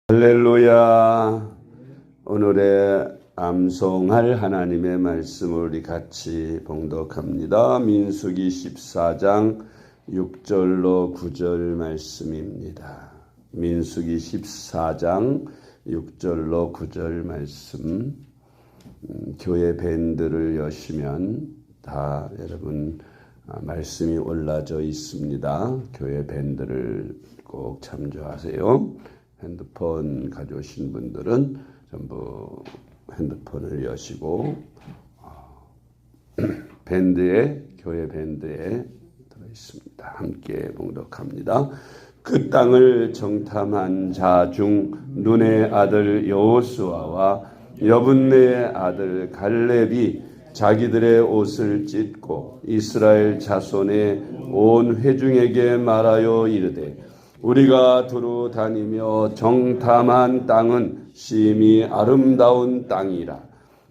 할렐루야. 오늘의 암송할 하나님의 말씀을 우리 같이 봉독합니다. 민수기 14장 6절로 9절 말씀입니다. 민수기 14장 6절로 9절 말씀. 교회 밴드를 여시면 다 여러분 말씀이 올라져 있습니다. 교회 밴드를 꼭 참조하세요. 핸드폰 가져오신 분들은 전부 핸드폰을 여시고 교회 밴드에 들어있습니다. 함께 봉독합니다. 그 땅을 정탐한 자 중 눈의 아들 여호수아와 여분네의 아들 갈렙이 자기들의 옷을 찢고 이스라엘 자손의 온 회중에게 말하여 이르되 우리가 두루 다니며 정탐한 땅은 심히 아름다운 땅이라.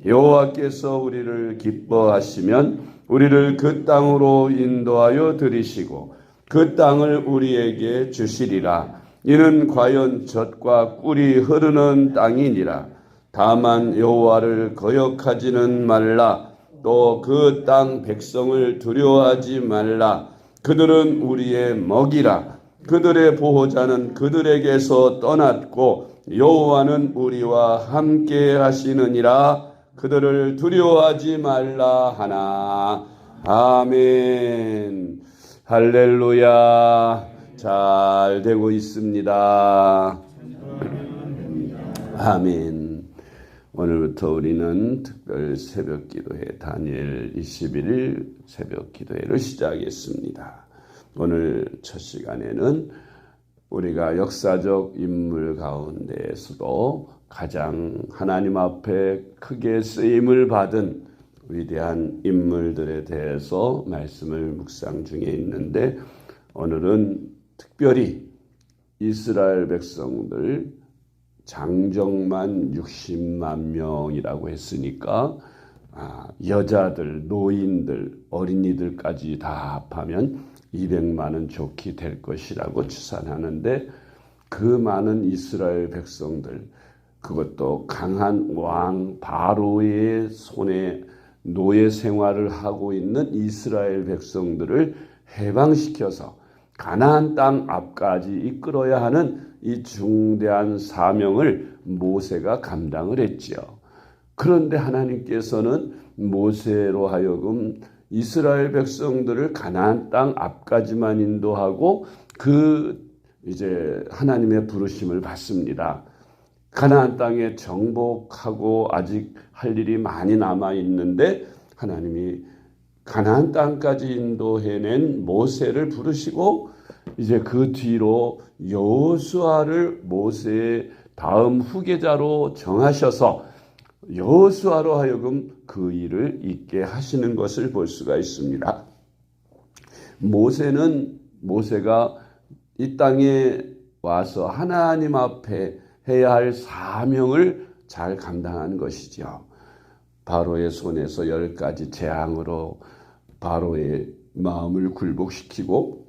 여호와께서 우리를 기뻐하시면 우리를 그 땅으로 인도하여 들이시고 그 땅을 우리에게 주시리라. 이는 과연 젖과 꿀이 흐르는 땅이니라. 다만 여호와를 거역하지는 말라. 또 그 땅 백성을 두려워하지 말라. 그들은 우리의 먹이라. 그들의 보호자는 그들에게서 떠났고 여호와는 우리와 함께 하시느니라. 그들을 두려워하지 말라 하나. 아멘. 할렐루야. 잘 되고 있습니다. 아멘. 오늘부터 우리는 특별 새벽 기도회 다니엘 21일 새벽 기도회를 시작했습니다. 오늘 첫 시간에는 우리가 역사적 인물 가운데에서도 가장 하나님 앞에 크게 쓰임을 받은 위대한 인물들에 대해서 말씀을 묵상 중에 있는데, 오늘은 특별히 이스라엘 백성들 장정만 60만 명이라고 했으니까 여자들, 노인들, 어린이들까지 다 합하면 200만은 좋게 될 것이라고 추산하는데, 그 많은 이스라엘 백성들, 그것도 강한 왕 바로의 손에 노예 생활을 하고 있는 이스라엘 백성들을 해방시켜서 가나안 땅 앞까지 이끌어야 하는 이 중대한 사명을 모세가 감당을 했지요. 그런데 하나님께서는 모세로 하여금 이스라엘 백성들을 가나안 땅 앞까지만 인도하고 이제 하나님의 부르심을 받습니다. 가나안 땅에 정복하고 아직 할 일이 많이 남아 있는데 하나님이 가나안 땅까지 인도해낸 모세를 부르시고 이제 그 뒤로 여호수아를 모세의 다음 후계자로 정하셔서 여호수아로 하여금 그 일을 있게 하시는 것을 볼 수가 있습니다. 모세가 이 땅에 와서 하나님 앞에 해야 할 사명을 잘 감당한 것이죠. 바로의 손에서 10가지 재앙으로 바로의 마음을 굴복시키고,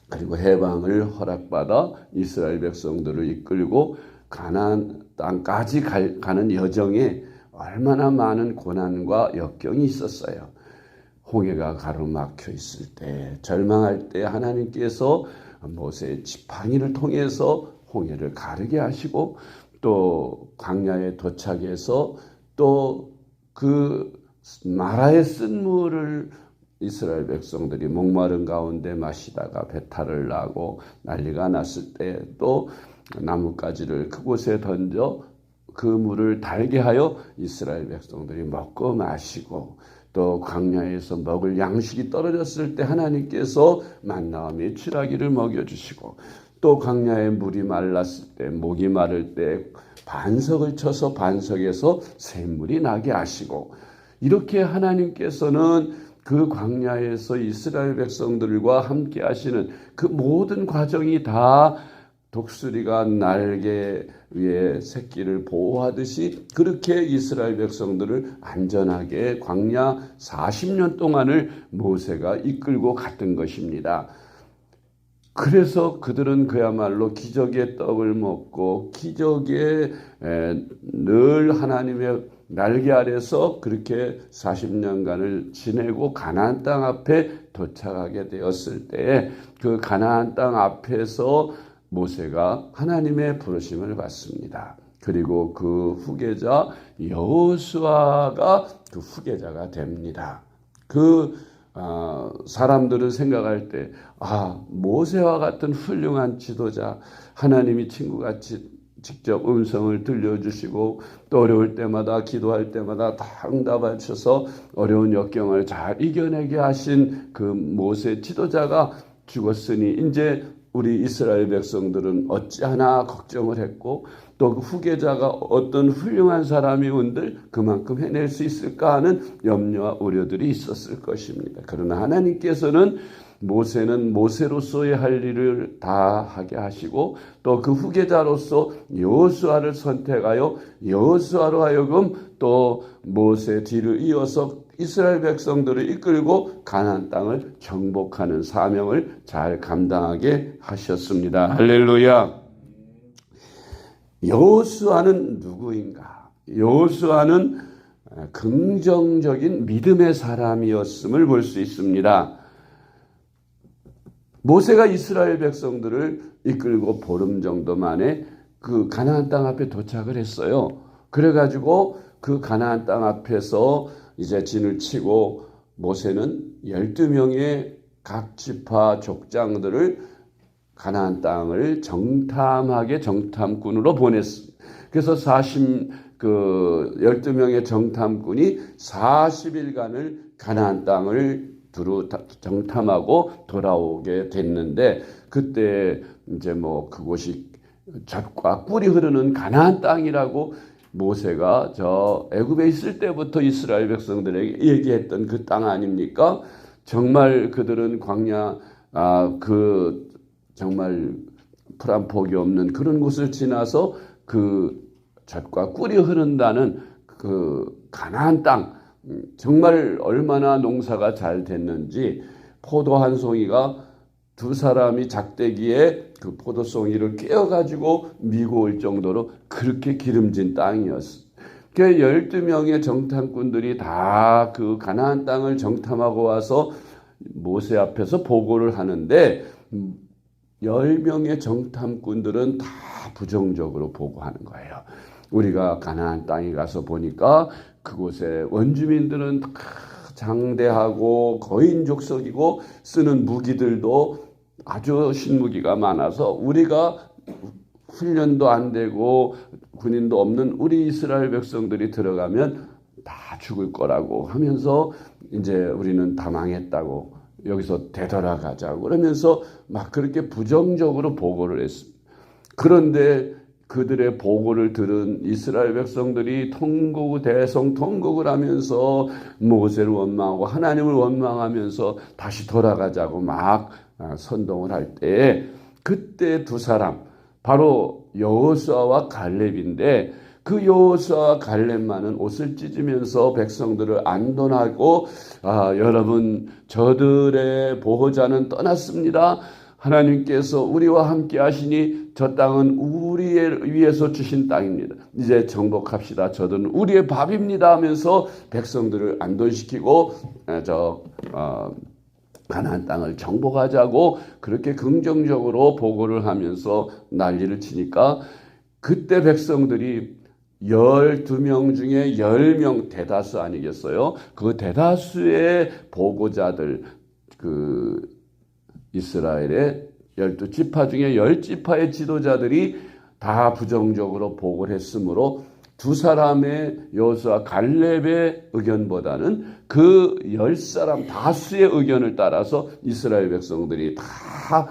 그리고 해방을 허락받아 이스라엘 백성들을 이끌고 가나안 땅까지 가는 여정에 얼마나 많은 고난과 역경이 있었어요. 홍해가 가로막혀 있을 때, 절망할 때 하나님께서 모세의 지팡이를 통해서 홍해를 가르게 하시고, 또 광야에 도착해서 또 그 마라에 쓴 물을 이스라엘 백성들이 목마른 가운데 마시다가 배탈을 나고 난리가 났을 때 또 나뭇가지를 그곳에 던져 그 물을 달게 하여 이스라엘 백성들이 먹고 마시고, 또 광야에서 먹을 양식이 떨어졌을 때 하나님께서 만나와 메추라기를 먹여주시고, 또 광야에 물이 말랐을 때, 목이 마를 때 반석을 쳐서 반석에서 샘물이 나게 하시고, 이렇게 하나님께서는 그 광야에서 이스라엘 백성들과 함께 하시는 그 모든 과정이 다 독수리가 날개 위에 새끼를 보호하듯이 그렇게 이스라엘 백성들을 안전하게 광야 40년 동안을 모세가 이끌고 갔던 것입니다. 그래서 그들은 그야말로 기적의 떡을 먹고 기적의 늘 하나님의 날개 아래서 그렇게 40년간을 지내고 가나안 땅 앞에 도착하게 되었을 때에 그 가나안 땅 앞에서 모세가 하나님의 부르심을 받습니다. 그리고 그 후계자 여호수아가 그 후계자가 됩니다. 사람들은 생각할 때, 모세와 같은 훌륭한 지도자, 하나님이 친구같이 직접 음성을 들려주시고 또 어려울 때마다 기도할 때마다 다 응답하셔서 어려운 역경을 잘 이겨내게 하신 그 모세 지도자가 죽었으니 이제 우리 이스라엘 백성들은 어찌하나 걱정을 했고 또 그 후계자가 어떤 훌륭한 사람이 온들 그만큼 해낼 수 있을까 하는 염려와 우려들이 있었을 것입니다. 그러나 하나님께서는 모세는 모세로서의 할 일을 다 하게 하시고 또 그 후계자로서 여호수아를 선택하여 여호수아로 하여금 또 모세 뒤를 이어서 이스라엘 백성들을 이끌고 가나안 땅을 정복하는 사명을 잘 감당하게 하셨습니다. 할렐루야. 여호수아는 누구인가? 여호수아는 긍정적인 믿음의 사람이었음을 볼 수 있습니다. 모세가 이스라엘 백성들을 이끌고 보름 정도 만에 그 가나안 땅 앞에 도착을 했어요. 그래가지고 그 가나안 땅 앞에서 이제 진을 치고 모세는 12명의 각 지파 족장들을 가나안 땅을 정탐군으로 보냈습니다. 그래서 12명의 정탐꾼이 40일간을 가나안 땅을 두루 정탐하고 돌아오게 됐는데 그때 이제 그곳이 젖과 꿀이 흐르는 가나안 땅이라고 모세가 저 애굽에 있을 때부터 이스라엘 백성들에게 얘기했던 그 땅 아닙니까? 정말 그들은 광야 정말 풀 한 폭이 없는 그런 곳을 지나서 그 젖과 꿀이 흐른다는 그 가나안 땅 정말 얼마나 농사가 잘 됐는지 포도 한 송이가 두 사람이 작대기에 그 포도송이를 깨어가지고 미고 올 정도로 그렇게 기름진 땅이었어. 그 12명의 정탐꾼들이 다 그 가나안 땅을 정탐하고 와서 모세 앞에서 보고를 하는데 10명의 정탐꾼들은 다 부정적으로 보고하는 거예요. 우리가 가나안 땅에 가서 보니까 그곳에 원주민들은 다 장대하고 거인족속이고 쓰는 무기들도 아주 신무기가 많아서 우리가 훈련도 안 되고 군인도 없는 우리 이스라엘 백성들이 들어가면 다 죽을 거라고 하면서 이제 우리는 다 망했다고 여기서 되돌아가자고 그러면서 막 그렇게 부정적으로 보고를 했습니다. 그런데 그들의 보고를 들은 이스라엘 백성들이 대성통곡을 하면서 모세를 원망하고 하나님을 원망하면서 다시 돌아가자고 막 선동을 할 때에 그때 두 사람 바로 여호수아와 갈렙인데 그 여호수아와 갈렙만은 옷을 찢으면서 백성들을 안돈하고 여러분 저들의 보호자는 떠났습니다. 하나님께서 우리와 함께 하시니 저 땅은 우리의 위에서 주신 땅입니다. 이제 정복합시다. 저들은 우리의 밥입니다 하면서 백성들을 안돈시키고 가나안 땅을 정복하자고 그렇게 긍정적으로 보고를 하면서 난리를 치니까 그때 백성들이 12명 중에 10명 대다수 아니겠어요? 그 대다수의 보고자들 이스라엘의 12지파 중에 10지파의 지도자들이 다 부정적으로 보고를 했으므로 두 사람의 여호수아 갈렙의 의견보다는 그 10사람 다수의 의견을 따라서 이스라엘 백성들이 다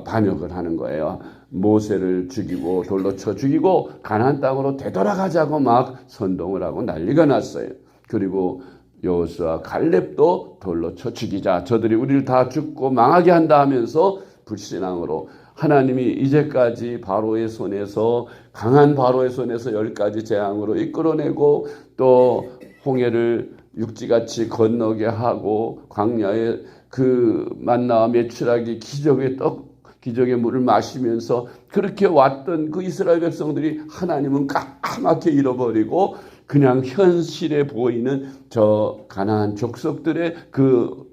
반역을 하는 거예요. 모세를 죽이고 돌로 쳐 죽이고 가나안 땅으로 되돌아가자고 막 선동을 하고 난리가 났어요. 그리고 여호수아 갈렙도 돌로 쳐 죽이자. 저들이 우리를 다 죽고 망하게 한다 하면서 불신앙으로 하나님이 이제까지 바로의 손에서 강한 바로의 손에서 10가지 재앙으로 이끌어내고 또 홍해를 육지같이 건너게 하고 광야에 그 만나와 메추라기 기적의 떡 기적의 물을 마시면서 그렇게 왔던 그 이스라엘 백성들이 하나님은 까맣게 잃어버리고 그냥 현실에 보이는 저 가나안 족속들의 그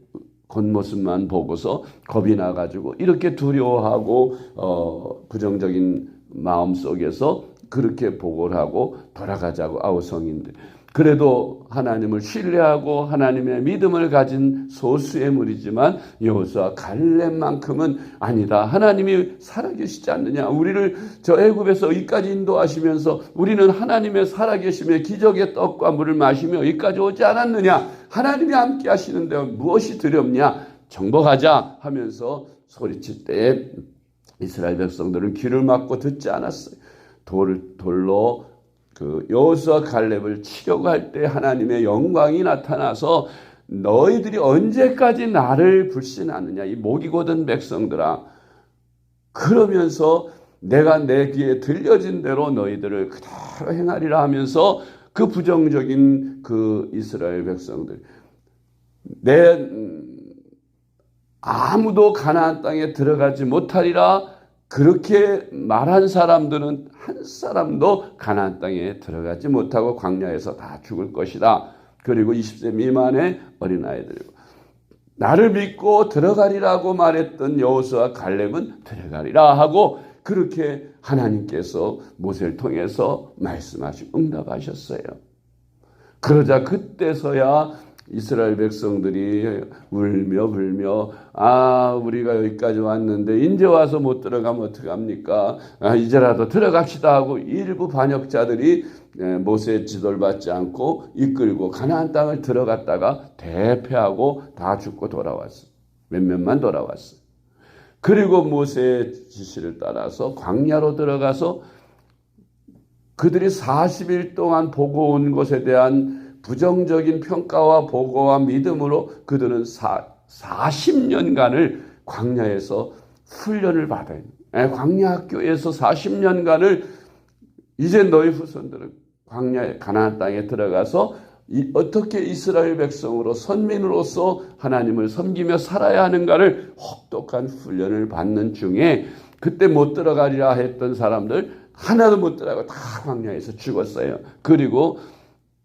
겉모습만 보고서 겁이 나가지고 이렇게 두려워하고 부정적인 마음 속에서 그렇게 보고를 하고 돌아가자고 아우성인들. 그래도 하나님을 신뢰하고 하나님의 믿음을 가진 소수의 무리지만 여호수아 갈렙만큼은 아니다. 하나님이 살아계시지 않느냐. 우리를 저 애굽에서 여기까지 인도하시면서 우리는 하나님의 살아계심에 기적의 떡과 물을 마시며 여기까지 오지 않았느냐. 하나님이 함께 하시는데 무엇이 두렵냐. 정복하자 하면서 소리칠 때에 이스라엘 백성들은 귀를 막고 듣지 않았어요. 돌로 그 여호수아 갈렙을 치려고 할 때 하나님의 영광이 나타나서 너희들이 언제까지 나를 불신하느냐 이 목이 곧은 백성들아. 그러면서 내가 내 귀에 들려진 대로 너희들을 그대로 행하리라 하면서 그 부정적인 그 이스라엘 백성들 아무도 가나안 땅에 들어가지 못하리라 그렇게 말한 사람들은 한 사람도 가나안 땅에 들어가지 못하고 광야에서 다 죽을 것이다. 그리고 20세 미만의 어린아이들이고 나를 믿고 들어가리라고 말했던 여호수아 갈렙은 들어가리라 하고 그렇게 하나님께서 모세를 통해서 말씀하시고 응답하셨어요. 그러자 그때서야 이스라엘 백성들이 울며 불며 우리가 여기까지 왔는데 이제 와서 못 들어가면 어떡합니까? 이제라도 들어갑시다 하고 일부 반역자들이 모세의 지도를 받지 않고 이끌고 가나안 땅을 들어갔다가 대패하고 다 죽고 돌아왔어요. 몇몇만 돌아왔어요. 그리고 모세의 지시를 따라서 광야로 들어가서 그들이 40일 동안 보고 온 것에 대한 부정적인 평가와 보고와 믿음으로 그들은 40년간을 광야에서 훈련을 받아요. 광야 학교에서 40년간을 이제 너희 후손들은 광야에 가나안 땅에 들어가서 어떻게 이스라엘 백성으로 선민으로서 하나님을 섬기며 살아야 하는가를 혹독한 훈련을 받는 중에 그때 못 들어가리라 했던 사람들 하나도 못 들어가고 다 광야에서 죽었어요. 그리고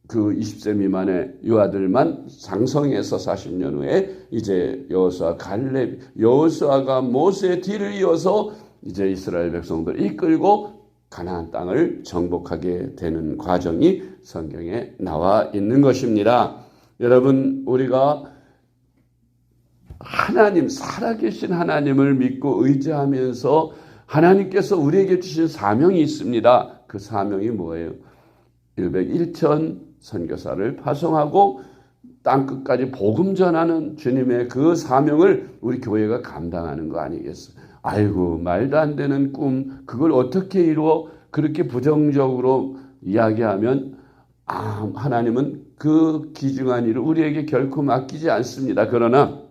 그 20세 미만의 유아들만 장성해서 40년 후에 이제 여호수아 갈렙, 여호수아가 모세의 뒤를 이어서 이제 이스라엘 백성들을 이끌고 가나안 땅을 정복하게 되는 과정이 성경에 나와 있는 것입니다. 여러분, 우리가 하나님, 살아계신 하나님을 믿고 의지하면서 하나님께서 우리에게 주신 사명이 있습니다. 그 사명이 뭐예요? 101천 선교사를 파송하고 땅끝까지 복음 전하는 주님의 그 사명을 우리 교회가 감당하는 거 아니겠어요? 아이고, 말도 안 되는 꿈, 그걸 어떻게 이루어 그렇게 부정적으로 이야기하면 하나님은 그 귀중한 일을 우리에게 결코 맡기지 않습니다. 그러나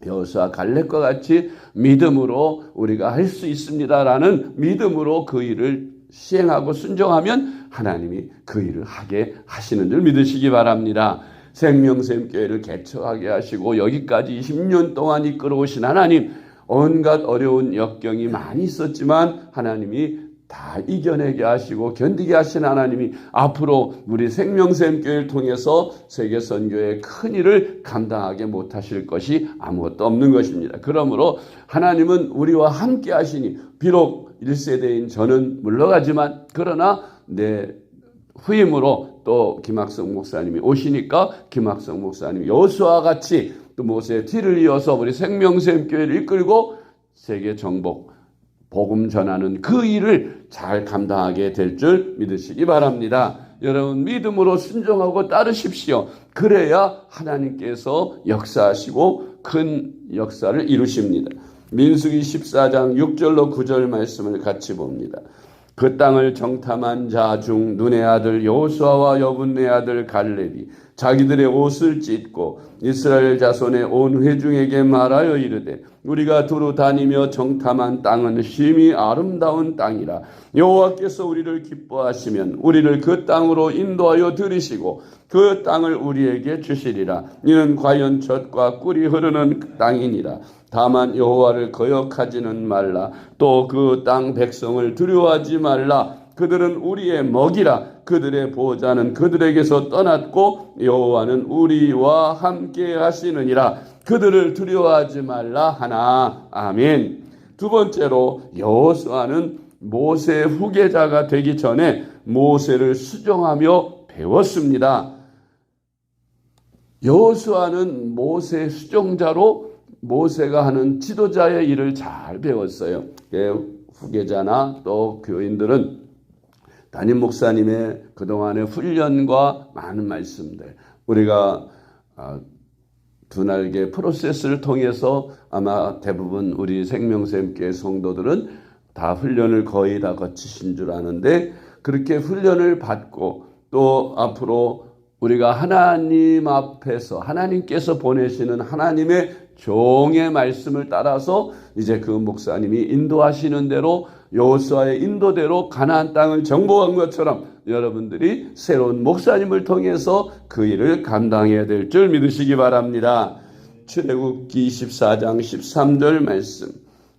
여호수아 갈렙과 같이 믿음으로 우리가 할 수 있습니다라는 믿음으로 그 일을 시행하고 순종하면 하나님이 그 일을 하게 하시는 줄 믿으시기 바랍니다. 생명샘교회를 개척하게 하시고 여기까지 20년 동안 이끌어오신 하나님, 온갖 어려운 역경이 많이 있었지만 하나님이 다 이겨내게 하시고 견디게 하신 하나님이 앞으로 우리 생명샘교회를 통해서 세계선교의 큰 일을 감당하게 못하실 것이 아무것도 없는 것입니다. 그러므로 하나님은 우리와 함께 하시니 비록 1세대인 저는 물러가지만 그러나 내 후임으로 또 김학성 목사님이 오시니까 김학성 목사님이 여호수아와 같이 또 모세의 뒤를 이어서 우리 생명샘교회를 이끌고 세계 정복 복음 전하는 그 일을 잘 감당하게 될 줄 믿으시기 바랍니다. 여러분, 믿음으로 순종하고 따르십시오. 그래야 하나님께서 역사하시고 큰 역사를 이루십니다. 민수기 14장 6절로 9절 말씀을 같이 봅니다. 그 땅을 정탐한 자 중 눈의 아들 여호수아와 여분의 아들 갈렙이 자기들의 옷을 찢고 이스라엘 자손의 온 회중에게 말하여 이르되 우리가 두루 다니며 정탐한 땅은 심히 아름다운 땅이라. 여호와께서 우리를 기뻐하시면 우리를 그 땅으로 인도하여 들이시고 그 땅을 우리에게 주시리라. 이는 과연 젖과 꿀이 흐르는 땅이니라. 다만 여호와를 거역하지는 말라. 또 그 땅 백성을 두려워하지 말라. 그들은 우리의 먹이라. 그들의 보호자는 그들에게서 떠났고 여호와는 우리와 함께 하시느니라. 그들을 두려워하지 말라 하나. 아멘. 두 번째로 여호수아는 모세의 후계자가 되기 전에 모세를 수종하며 배웠습니다. 여호수아는 모세의 수종자로 모세가 하는 지도자의 일을 잘 배웠어요. 후계자나 또 교인들은 담임 목사님의 그동안의 훈련과 많은 말씀들, 우리가 두 날개 프로세스를 통해서 아마 대부분 우리 생명샘교회 성도들은 다 훈련을 거의 다 거치신 줄 아는데, 그렇게 훈련을 받고 또 앞으로 우리가 하나님 앞에서 하나님께서 보내시는 하나님의 종의 말씀을 따라서 이제 그 목사님이 인도하시는 대로 여호수아의 인도대로 가나안 땅을 정복한 것처럼 여러분들이 새로운 목사님을 통해서 그 일을 감당해야 될 줄 믿으시기 바랍니다. 출애굽기 24장 13절 말씀.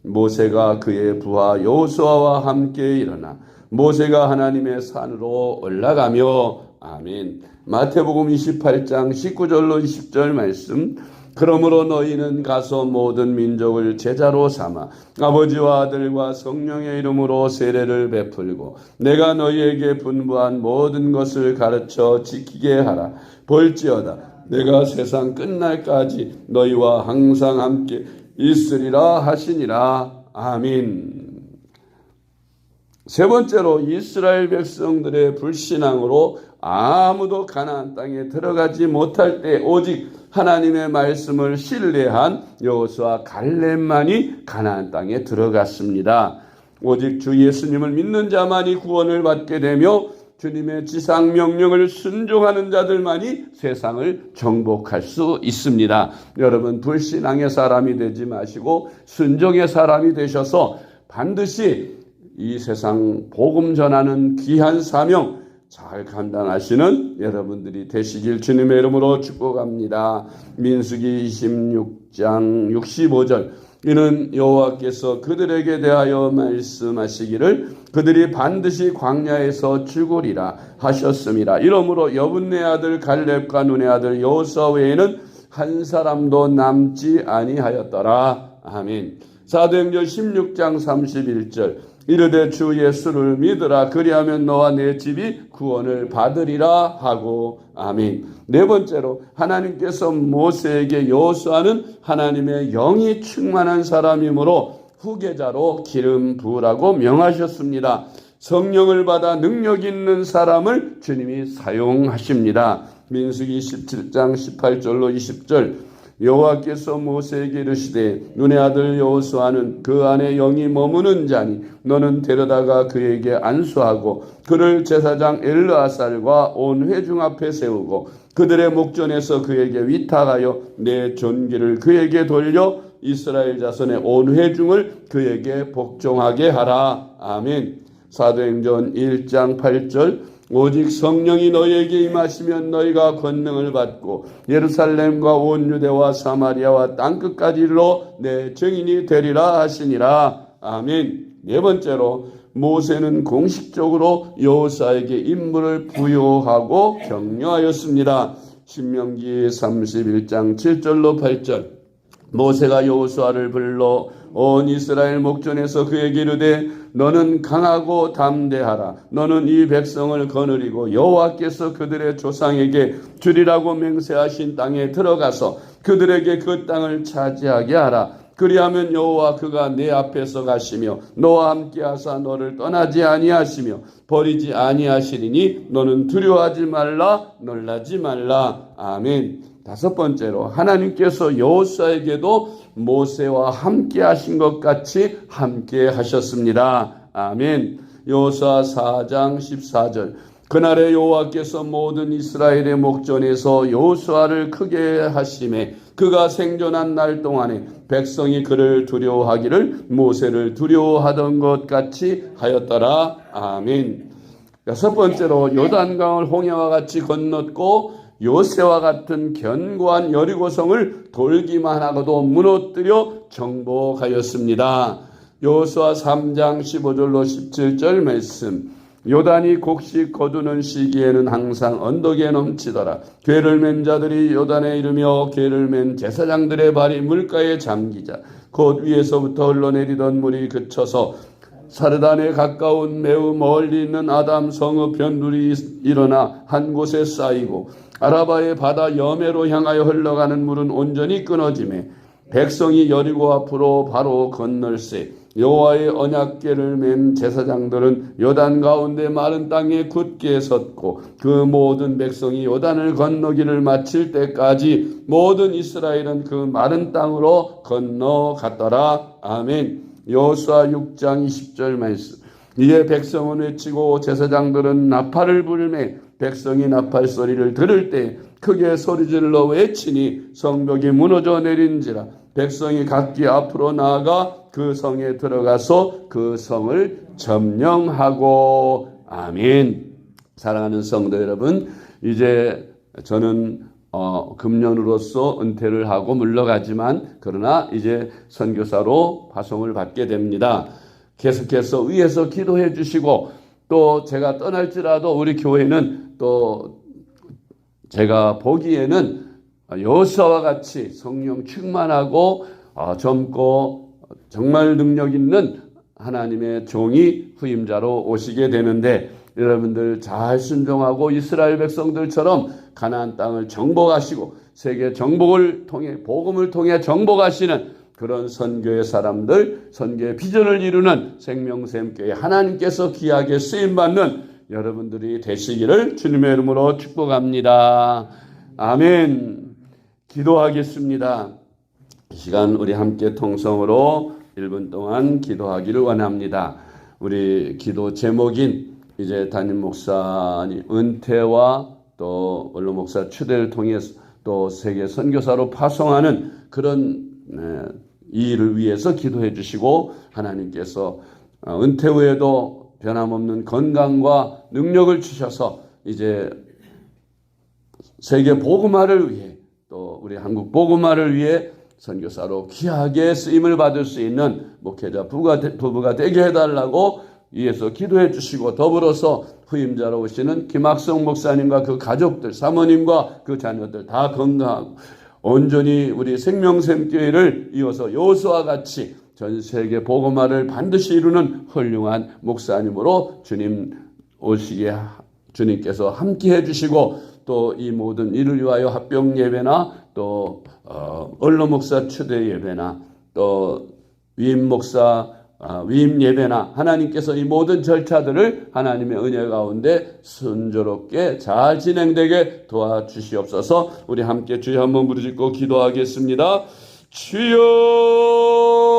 모세가 그의 부하 여호수아와 함께 일어나 모세가 하나님의 산으로 올라가며. 아멘. 마태복음 28장 19절로 20절 말씀. 그러므로 너희는 가서 모든 민족을 제자로 삼아 아버지와 아들과 성령의 이름으로 세례를 베풀고 내가 너희에게 분부한 모든 것을 가르쳐 지키게 하라. 볼지어다 내가 세상 끝날까지 너희와 항상 함께 있으리라 하시니라. 아멘. 세 번째로 이스라엘 백성들의 불신앙으로 아무도 가나안 땅에 들어가지 못할 때 오직 하나님의 말씀을 신뢰한 여호수아 갈렙만이 가나안 땅에 들어갔습니다. 오직 주 예수님을 믿는 자만이 구원을 받게 되며 주님의 지상 명령을 순종하는 자들만이 세상을 정복할 수 있습니다. 여러분, 불신앙의 사람이 되지 마시고 순종의 사람이 되셔서 반드시 이 세상 복음 전하는 귀한 사명 잘 감당하시는 여러분들이 되시길 주님의 이름으로 축복합니다. 민수기 26장 65절. 이는 여호와께서 그들에게 대하여 말씀하시기를 그들이 반드시 광야에서 죽으리라 하셨습니다. 이러므로 여분네 아들 갈렙과 눈의 아들 여호수아 외에는 한 사람도 남지 아니하였더라. 아멘. 사도행전 16장 31절. 이르되 주 예수를 믿으라. 그리하면 너와 내 집이 구원을 받으리라 하고. 아멘. 네 번째로 하나님께서 모세에게 여호수아는 하나님의 영이 충만한 사람이므로 후계자로 기름 부으라고 명하셨습니다. 성령을 받아 능력 있는 사람을 주님이 사용하십니다. 민수기 17장 18절로 20절. 여호와께서 모세에게 이르시되 눈의 아들 여호수아는 그 안에 영이 머무는 자니 너는 데려다가 그에게 안수하고 그를 제사장 엘르아살과 온 회중 앞에 세우고 그들의 목전에서 그에게 위탁하여 내 존귀를 그에게 돌려 이스라엘 자손의 온 회중을 그에게 복종하게 하라. 아멘. 사도행전 1장 8절. 오직 성령이 너희에게 임하시면 너희가 권능을 받고 예루살렘과 온 유대와 사마리아와 땅끝까지 이르러 내 증인이 되리라 하시니라. 아멘. 네 번째로 모세는 공식적으로 여호수아에게 임무를 부여하고 격려하였습니다. 신명기 31장 7절로 8절. 모세가 여호수아를 불러 온 이스라엘 목전에서 그에게 이르되 너는 강하고 담대하라. 너는 이 백성을 거느리고 여호와께서 그들의 조상에게 주리라고 맹세하신 땅에 들어가서 그들에게 그 땅을 차지하게 하라. 그리하면 여호와 그가 내 앞에서 가시며 너와 함께 하사 너를 떠나지 아니하시며 버리지 아니하시리니 너는 두려워하지 말라 놀라지 말라. 아멘. 다섯 번째로 하나님께서 여호수아에게도 모세와 함께 하신 것 같이 함께 하셨습니다. 아멘. 여호수아 4장 14절. 그날에 여호와께서 모든 이스라엘의 목전에서 여호수아를 크게 하심에 그가 생존한 날 동안에 백성이 그를 두려워하기를 모세를 두려워하던 것 같이 하였더라. 아멘. 여섯 번째로 요단강을 홍해와 같이 건넜고 요새와 같은 견고한 여리고성을 돌기만 하고도 무너뜨려 정복하였습니다. 여호수아 3장 15절로 17절 말씀. 요단이 곡식 거두는 시기에는 항상 언덕에 넘치더라. 궤를 맨 자들이 요단에 이르며 궤를 맨 제사장들의 발이 물가에 잠기자 곧 위에서부터 흘러내리던 물이 그쳐서 사르단에 가까운 매우 멀리 있는 아담 성읍 변두리 일어나 한 곳에 쌓이고 아라바의 바다 여매로 향하여 흘러가는 물은 온전히 끊어지매 백성이 여리고 앞으로 바로 건널세. 여호와의 언약궤를 맨 제사장들은 요단 가운데 마른 땅에 굳게 섰고 그 모든 백성이 요단을 건너기를 마칠 때까지 모든 이스라엘은 그 마른 땅으로 건너갔더라. 아멘. 여호수아 6장 20절 말씀. 이에 백성은 외치고 제사장들은 나팔을 불매 백성이 나팔 소리를 들을 때 크게 소리질러 외치니 성벽이 무너져 내린지라. 백성이 각기 앞으로 나아가 그 성에 들어가서 그 성을 점령하고. 아멘. 사랑하는 성도 여러분, 이제 저는 금년으로서 은퇴를 하고 물러가지만 그러나 이제 선교사로 파송을 받게 됩니다. 계속해서 위에서 기도해 주시고 또 제가 떠날지라도 우리 교회는 또 제가 보기에는 여호수아와 같이 성령 충만하고 젊고 정말 능력 있는 하나님의 종이 후임자로 오시게 되는데 여러분들 잘 순종하고 이스라엘 백성들처럼 가나안 땅을 정복하시고 세계 정복을 통해 복음을 통해 정복하시는 그런 선교의 사람들, 선교의 비전을 이루는 생명샘교회 하나님께서 귀하게 쓰임받는 여러분들이 되시기를 주님의 이름으로 축복합니다. 아멘. 기도하겠습니다. 이 시간 우리 함께 통성으로 1분 동안 기도하기를 원합니다. 우리 기도 제목인 이제 담임 목사님 은퇴와 또 원로 목사 추대를 통해서 또 세계 선교사로 파송하는 그런 이 일을 위해서 기도해 주시고 하나님께서 은퇴 후에도 변함없는 건강과 능력을 주셔서 이제 세계 복음화를 위해 또 우리 한국 복음화를 위해 선교사로 귀하게 쓰임을 받을 수 있는 목회자 부부가 되게 해달라고 위에서 기도해 주시고 더불어서 후임자로 오시는 김학성 목사님과 그 가족들, 사모님과 그 자녀들 다 건강하고 온전히 우리 생명샘교회를 이어서 여호수아와 같이 전 세계 복음화를 반드시 이루는 훌륭한 목사님으로 주님 오시게 주님께서 함께해 주시고 또 이 모든 일을 위하여 합병 예배나 또 언로 목사 추대 예배나 또 위임 목사 위임 예배나 하나님께서 이 모든 절차들을 하나님의 은혜 가운데 순조롭게 잘 진행되게 도와주시옵소서. 우리 함께 주여 한번 부르짖고 기도하겠습니다. 주여